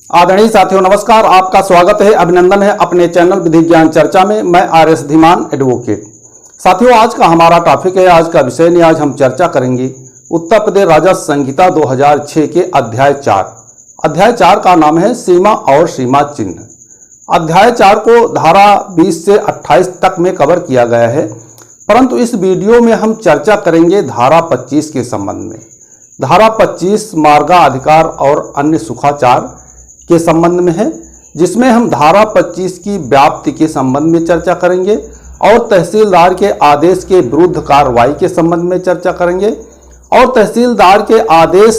आदरणीय साथियों नमस्कार, आपका स्वागत है, अभिनंदन है अपने चैनल विधि ज्ञान चर्चा में। मैं आर.एस. धीमान एडवोकेट। साथियों आज का हमारा टॉपिक है, आज का विषय नहीं, आज हम चर्चा करेंगे उत्तर प्रदेश राजस्व संहिता 2006 के अध्याय 4। अध्याय 4 का नाम है सीमा और सीमा चिन्ह। अध्याय 4 को धारा 20 से 28 तक में कवर किया गया है, परंतु इस वीडियो में हम चर्चा करेंगे धारा 25 के संबंध में। धारा 25 मार्गाधिकार और अन्य सुखाचार के संबंध में है, जिसमें हम धारा 25 की व्याप्ति के संबंध में चर्चा करेंगे और तहसीलदार के आदेश के विरुद्ध कार्रवाई के संबंध में चर्चा करेंगे और तहसीलदार के आदेश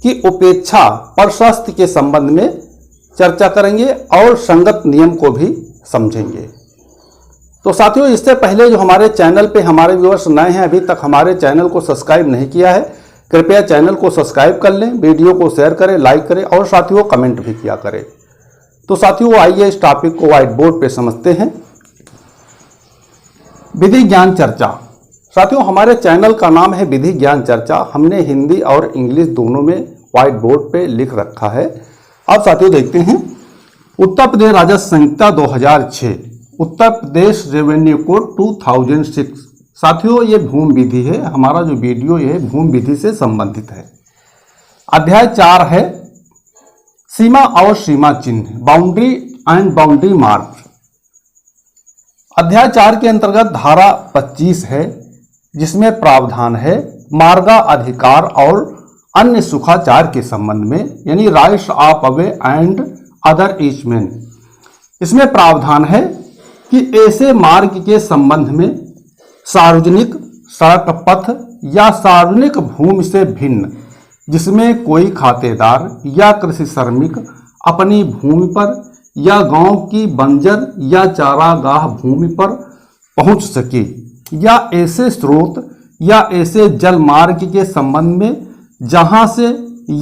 की उपेक्षा प्रशस्ति के संबंध में चर्चा करेंगे और संगत नियम को भी समझेंगे। तो साथियों, इससे पहले जो हमारे चैनल पे हमारे व्यूअर्स नए हैं, अभी तक हमारे चैनल को सब्सक्राइब नहीं किया है, कृपया चैनल को सब्सक्राइब कर लें, वीडियो को शेयर करें, लाइक करें और साथियों कमेंट भी किया करें। तो साथियों आइए इस टॉपिक को व्हाइट बोर्ड पे समझते हैं। विधि ज्ञान चर्चा। साथियों हमारे चैनल का नाम है विधि ज्ञान चर्चा। हमने हिंदी और इंग्लिश दोनों में व्हाइट बोर्ड पे लिख रखा है। अब साथियों देखते हैं उत्तर प्रदेश राजस्व संहिता 2006, उत्तर प्रदेश रेवेन्यू कोड 2006। साथियों ये भूमि विधि है, हमारा जो वीडियो ये भूमि विधि से संबंधित है। अध्याय 4 है सीमा और सीमा चिन्ह, बाउंड्री एंड बाउंड्री मार्क। अध्याय 4 के अंतर्गत धारा 25 है, जिसमें प्रावधान है मार्गाधिकार और अन्य सुखाचार के संबंध में, यानी rights of way and other easement. इसमें प्रावधान है कि ऐसे मार्ग के संबंध में सार्वजनिक सड़क पथ या सार्वजनिक भूमि से भिन्न जिसमें कोई खातेदार या कृषि श्रमिक अपनी भूमि पर या गांव की बंजर या चारागाह भूमि पर पहुंच सके, या ऐसे स्रोत या ऐसे जल मार्ग के संबंध में जहां से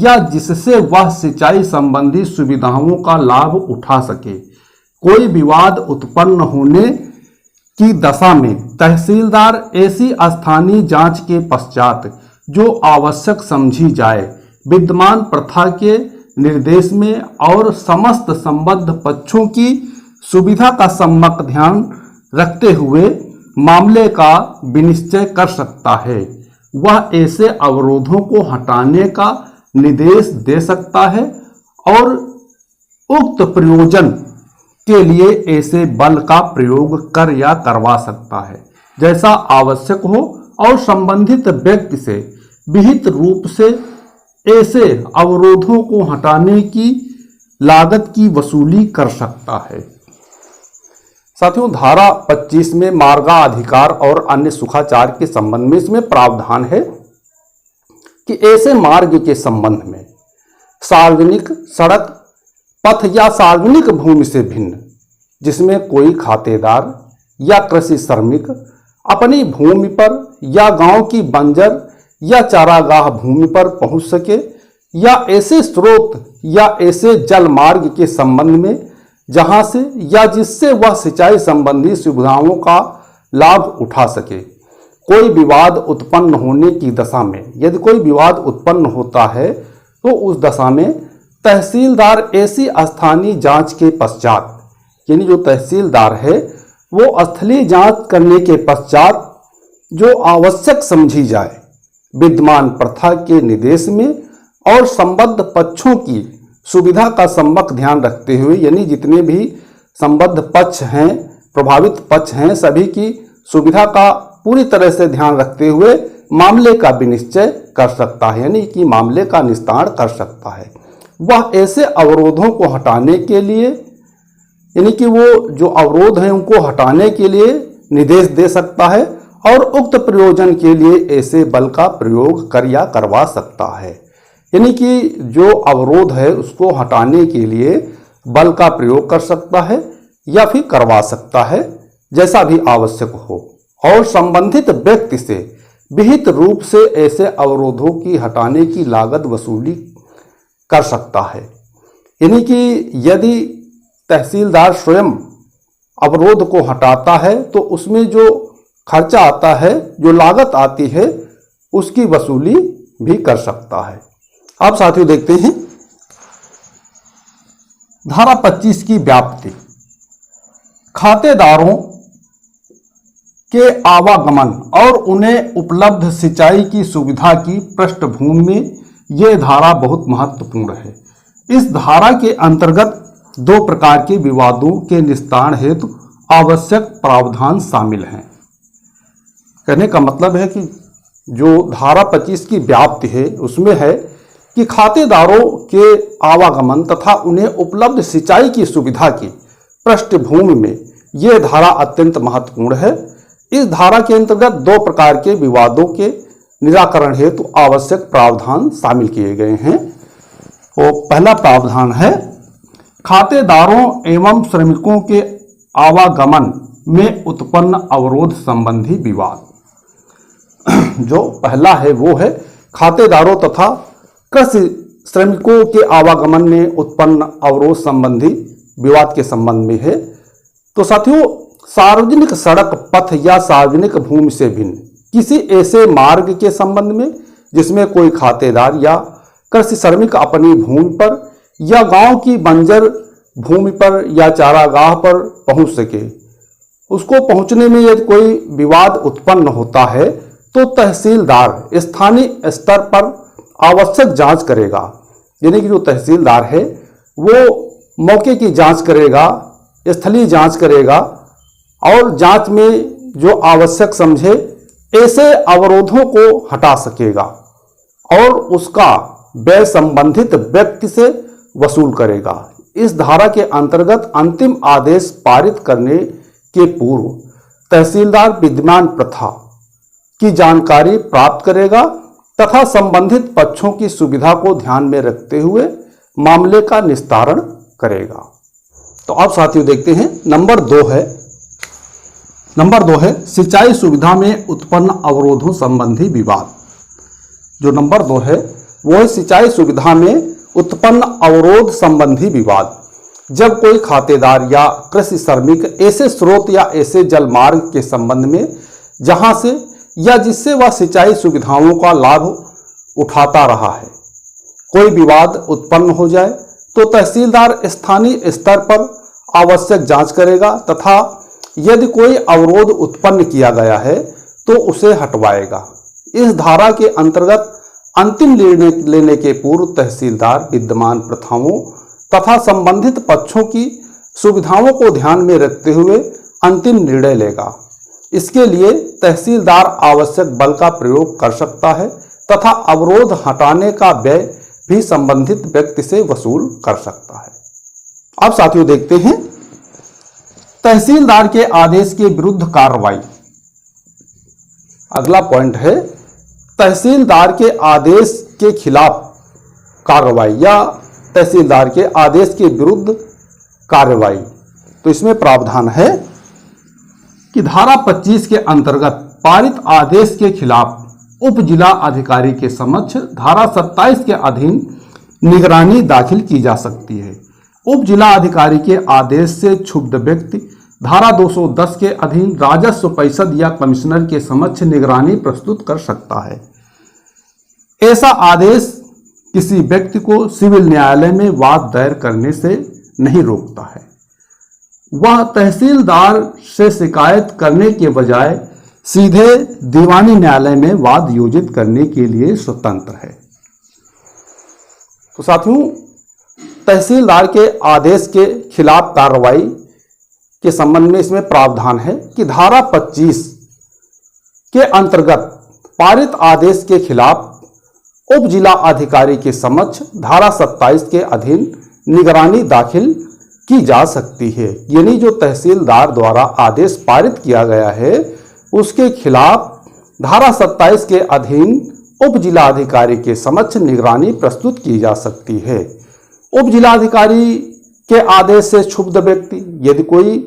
या जिससे वह सिंचाई संबंधी सुविधाओं का लाभ उठा सके। कोई विवाद उत्पन्न होने की दशा में तहसीलदार ऐसी स्थानीय जांच के पश्चात जो आवश्यक समझी जाए विद्यमान प्रथा के निर्देश में और समस्त संबद्ध पक्षों की सुविधा का सम्यक ध्यान रखते हुए मामले का विनिश्चय कर सकता है। वह ऐसे अवरोधों को हटाने का निर्देश दे सकता है और उक्त प्रयोजन के लिए ऐसे बल का प्रयोग कर या करवा सकता है जैसा आवश्यक हो, और संबंधित व्यक्ति से विहित रूप से ऐसे अवरोधों को हटाने की लागत की वसूली कर सकता है। साथियों धारा 25 में मार्गाधिकार और अन्य सुखाचार के संबंध में इसमें प्रावधान है कि ऐसे मार्ग के संबंध में सार्वजनिक सड़क पथ या सार्वजनिक भूमि से भिन्न जिसमें कोई खातेदार या कृषि श्रमिक अपनी भूमि पर या गांव की बंजर या चारागाह भूमि पर पहुंच सके, या ऐसे स्रोत या ऐसे जल मार्ग के संबंध में जहां से या जिससे वह सिंचाई संबंधी सुविधाओं का लाभ उठा सके। कोई विवाद उत्पन्न होने की दशा में, यदि कोई विवाद उत्पन्न होता है तो उस दशा में तहसीलदार ऐसी स्थानीय जांच के पश्चात, यानी जो तहसीलदार है वो स्थलीय जांच करने के पश्चात जो आवश्यक समझी जाए विद्यमान प्रथा के निर्देश में और संबद्ध पक्षों की सुविधा का सम्यक ध्यान रखते हुए, यानी जितने भी संबद्ध पक्ष हैं, प्रभावित पक्ष हैं, सभी की सुविधा का पूरी तरह से ध्यान रखते हुए मामले का विनिश्चय कर सकता है, यानी कि मामले का निस्तारण कर सकता है। वह ऐसे अवरोधों को हटाने के लिए, यानी कि वो जो अवरोध हैं उनको हटाने के लिए निर्देश दे सकता है और उक्त प्रयोजन के लिए ऐसे बल का प्रयोग कर या करवा सकता है, यानी कि जो अवरोध है उसको हटाने के लिए बल का प्रयोग कर सकता है या फिर करवा सकता है जैसा भी आवश्यक हो, और संबंधित व्यक्ति से विहित रूप से ऐसे अवरोधों की हटाने की लागत वसूली कर सकता है। यानी कि यदि तहसीलदार स्वयं अवरोध को हटाता है तो उसमें जो खर्चा आता है, जो लागत आती है, उसकी वसूली भी कर सकता है। अब साथियों देखते हैं धारा 25 की व्याप्ति। खातेदारों के आवागमन और उन्हें उपलब्ध सिंचाई की सुविधा की पृष्ठभूमि में यह धारा बहुत महत्वपूर्ण है। इस धारा के अंतर्गत दो प्रकार के विवादों के निस्तारण हेतु आवश्यक प्रावधान शामिल हैं। कहने का मतलब है कि जो धारा 25 की व्याप्ति है उसमें है कि खातेदारों के आवागमन तथा उन्हें उपलब्ध सिंचाई की सुविधा की पृष्ठभूमि में यह धारा अत्यंत महत्वपूर्ण है। इस धारा के अंतर्गत दो प्रकार के विवादों के निराकरण हेतु आवश्यक प्रावधान शामिल किए गए हैं। वो पहला प्रावधान है खातेदारों एवं श्रमिकों के आवागमन में उत्पन्न अवरोध संबंधी विवाद। जो पहला है वो है खातेदारों तथा कृषि श्रमिकों के आवागमन में उत्पन्न अवरोध संबंधी विवाद के संबंध में है। तो साथियों, सार्वजनिक सड़क, पथ या सार्वजनिक भूमि से भिन्न किसी ऐसे मार्ग के संबंध में जिसमें कोई खातेदार या कृषि श्रमिक अपनी भूमि पर या गांव की बंजर भूमि पर या चारागाह पर पहुंच सके, उसको पहुंचने में यदि कोई विवाद उत्पन्न होता है तो तहसीलदार स्थानीय स्तर पर आवश्यक जांच करेगा। यानी कि जो तहसीलदार है वो मौके की जांच करेगा, स्थलीय जांच करेगा और जांच में जो आवश्यक समझे ऐसे अवरोधों को हटा सकेगा और उसका व्यय संबंधित व्यक्ति से वसूल करेगा। इस धारा के अंतर्गत अंतिम आदेश पारित करने के पूर्व तहसीलदार विद्यमान प्रथा की जानकारी प्राप्त करेगा तथा संबंधित पक्षों की सुविधा को ध्यान में रखते हुए मामले का निस्तारण करेगा। तो अब साथियों देखते हैं नंबर दो है सिंचाई सुविधा में उत्पन्न अवरोधों संबंधी विवाद। जो नंबर 2 है वो है सिंचाई सुविधा में उत्पन्न अवरोध संबंधी विवाद। जब कोई खातेदार या कृषि श्रमिक ऐसे स्रोत या ऐसे जल मार्ग के संबंध में जहां से या जिससे वह सिंचाई सुविधाओं का लाभ उठाता रहा है, कोई विवाद उत्पन्न हो जाए तो तहसीलदार स्थानीय स्तर पर आवश्यक जांच करेगा तथा यदि कोई अवरोध उत्पन्न किया गया है तो उसे हटवाएगा। इस धारा के अंतर्गत अंतिम निर्णय लेने के पूर्व तहसीलदार विद्यमान प्रथाओं तथा संबंधित पक्षों की सुविधाओं को ध्यान में रखते हुए अंतिम निर्णय लेगा। इसके लिए तहसीलदार आवश्यक बल का प्रयोग कर सकता है तथा अवरोध हटाने का व्यय भी संबंधित व्यक्ति से वसूल कर सकता है। अब साथियों देखते हैं तहसीलदार के आदेश के विरुद्ध कार्रवाई। अगला पॉइंट है तहसीलदार के आदेश के खिलाफ कार्रवाई या तहसीलदार के आदेश के विरुद्ध कार्रवाई। तो इसमें प्रावधान है कि धारा 25 के अंतर्गत पारित आदेश के खिलाफ उप जिला अधिकारी के समक्ष धारा 27 के अधीन निगरानी दाखिल की जा सकती है। उप जिला अधिकारी के आदेश से क्षुब्ध व्यक्ति धारा 210 के अधीन राजस्व परिषद या कमिश्नर के समक्ष निगरानी प्रस्तुत कर सकता है। ऐसा आदेश किसी व्यक्ति को सिविल न्यायालय में वाद दायर करने से नहीं रोकता है। वह तहसीलदार से शिकायत करने के बजाय सीधे दीवानी न्यायालय में वाद योजित करने के लिए स्वतंत्र है। तो साथियों, तहसीलदार के आदेश के खिलाफ कार्रवाई के संबंध में इसमें प्रावधान है कि धारा 25 के अंतर्गत पारित आदेश के खिलाफ उप जिला अधिकारी के समक्ष धारा 27 के अधीन निगरानी दाखिल की जा सकती है। यानी जो तहसीलदार द्वारा आदेश पारित किया गया है उसके खिलाफ धारा 27 के अधीन उप जिला अधिकारी के समक्ष निगरानी प्रस्तुत की जा सकती है। उप जिला अधिकारी के आदेश से क्षुब्ध व्यक्ति, यदि कोई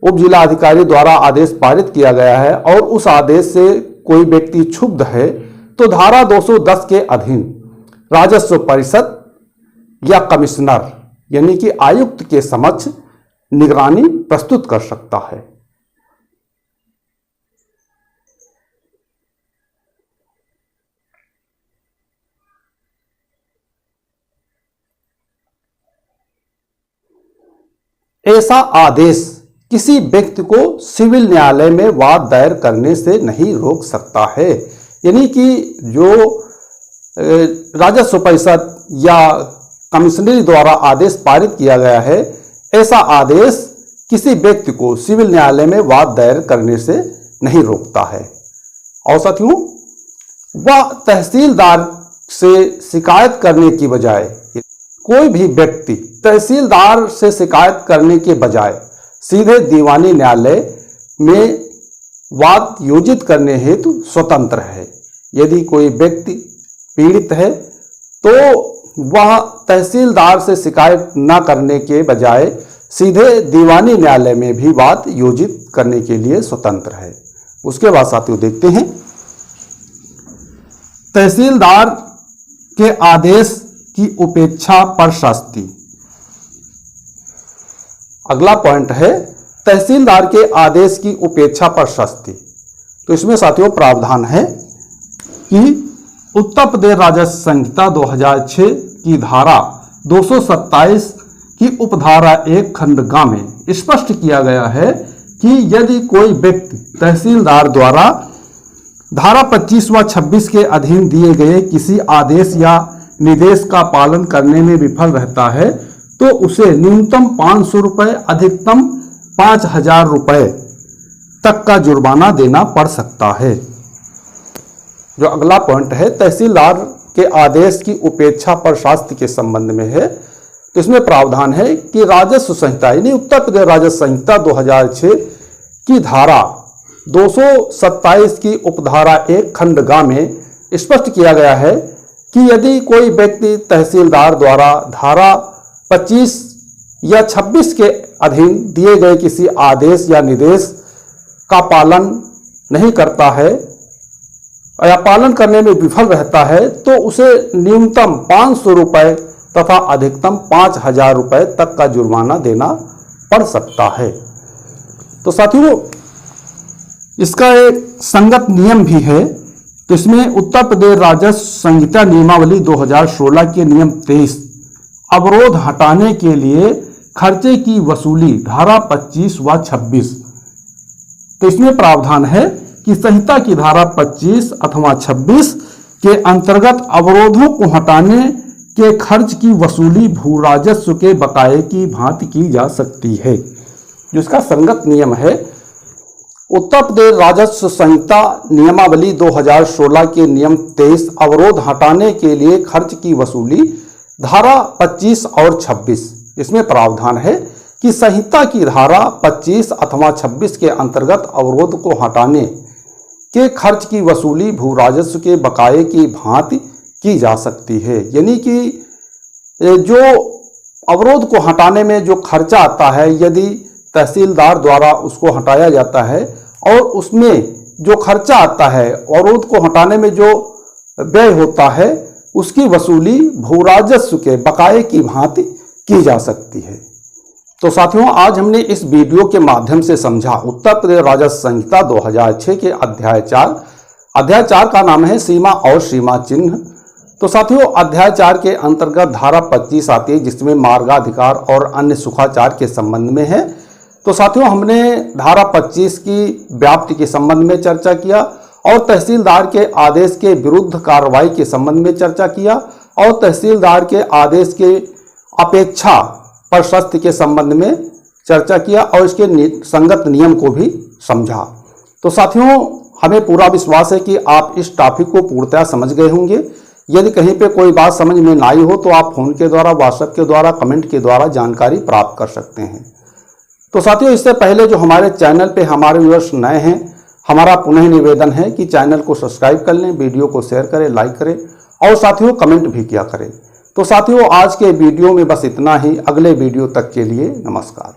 उप जिला अधिकारी द्वारा आदेश पारित किया गया है और उस आदेश से कोई व्यक्ति क्षुब्ध है तो धारा 210 के अधीन राजस्व परिषद या कमिश्नर यानी कि आयुक्त के समक्ष निगरानी प्रस्तुत कर सकता है। ऐसा आदेश किसी व्यक्ति को सिविल न्यायालय में वाद दायर करने से नहीं रोक सकता है। यानी कि जो राजस्व परिषद या कमिश्नरी द्वारा आदेश पारित किया गया है, ऐसा आदेश किसी व्यक्ति को सिविल न्यायालय में वाद दायर करने से नहीं रोकता है। और साथियों, वह तहसीलदार से शिकायत करने की बजाय, कोई भी व्यक्ति तहसीलदार से शिकायत करने के बजाय सीधे दीवानी न्यायालय में वाद योजित करने हेतु स्वतंत्र है। यदि कोई व्यक्ति पीड़ित है तो वह तहसीलदार से शिकायत न करने के बजाय सीधे दीवानी न्यायालय में भी वाद योजित करने के लिए स्वतंत्र है। उसके बाद साथियों देखते हैं तहसीलदार के आदेश की उपेक्षा पर शास्ति। अगला पॉइंट है तहसीलदार के आदेश की उपेक्षा पर शास्ति। तो इसमें साथियों प्रावधान है कि उत्तर प्रदेश राजस्व संहिता 2006 की धारा 227 की उपधारा 1 खंड ग में स्पष्ट किया गया है कि यदि कोई व्यक्ति तहसीलदार द्वारा धारा 25 व 26 के अधीन दिए गए किसी आदेश या निर्देश का पालन करने में विफल रहता है तो उसे न्यूनतम 500 रुपये, अधिकतम 5000 रुपये तक का जुर्माना देना पड़ सकता है। जो अगला पॉइंट है तहसीलदार के आदेश की उपेक्षा पर शास्ति के संबंध में है। तो इसमें प्रावधान है कि राजस्व संहिता यानी उत्तर प्रदेश राजस्व संहिता 2006 की धारा 227 की उपधारा 1 खंड ग में स्पष्ट किया गया है कि यदि कोई व्यक्ति तहसीलदार द्वारा धारा 25 या 26 के अधीन दिए गए किसी आदेश या निर्देश का पालन नहीं करता है या पालन करने में विफल रहता है तो उसे न्यूनतम 500 रुपये तथा अधिकतम 5000 रुपये तक का जुर्माना देना पड़ सकता है। तो साथियों इसका एक संगत नियम भी है। तो इसमें उत्तर प्रदेश राजस्व संहिता नियमावली 2016 के नियम 23 अवरोध हटाने के लिए खर्चे की वसूली धारा 25 व 26। तो इसमें प्रावधान है कि संहिता की धारा 25 अथवा 26 के अंतर्गत अवरोधों को हटाने के खर्च की वसूली भू राजस्व के बकाये की भांति की जा सकती है। जिसका संगत नियम है उत्तर प्रदेश राजस्व संहिता नियमावली 2016 के नियम 23 अवरोध हटाने के लिए खर्च की वसूली धारा 25 और 26। इसमें प्रावधान है कि संहिता की धारा 25 अथवा 26 के अंतर्गत अवरोध को हटाने के खर्च की वसूली भू राजस्व के बकाये की भांति की जा सकती है। यानी कि जो अवरोध को हटाने में जो खर्चा आता है यदि तहसीलदार द्वारा उसको हटाया जाता है और उसमें जो खर्चा आता है अवरोध को हटाने में जो व्यय होता है उसकी वसूली भू राजस्व के बकाये की भांति की जा सकती है। तो साथियों आज हमने इस वीडियो के माध्यम से समझा उत्तर प्रदेश राजस्व संहिता 2006 के अध्याय 4 का नाम है सीमा और सीमा चिन्ह। तो साथियों अध्याय 4 के अंतर्गत धारा 25 आती है जिसमें मार्गाधिकार और अन्य सुखाचार के संबंध में है। तो साथियों हमने धारा 25 की व्याप्ति के संबंध में चर्चा किया और तहसीलदार के आदेश के विरुद्ध कार्रवाई के संबंध में चर्चा किया और तहसीलदार के आदेश के अपेक्षा पर शास्ति के संबंध में चर्चा किया और इसके संगत नियम को भी समझा। तो साथियों हमें पूरा विश्वास है कि आप इस टॉपिक को पूर्णतः समझ गए होंगे। यदि कहीं पे कोई बात समझ में ना आई हो तो आप फोन के द्वारा, व्हाट्सएप के द्वारा, कमेंट के द्वारा जानकारी प्राप्त कर सकते हैं। तो साथियों इससे पहले जो हमारे चैनल पे हमारे व्यूअर्स नए हैं, हमारा पुनः निवेदन है कि चैनल को सब्सक्राइब कर लें, वीडियो को शेयर करें, लाइक करें और साथियों कमेंट भी किया करें। तो साथियों आज के वीडियो में बस इतना ही। अगले वीडियो तक के लिए नमस्कार।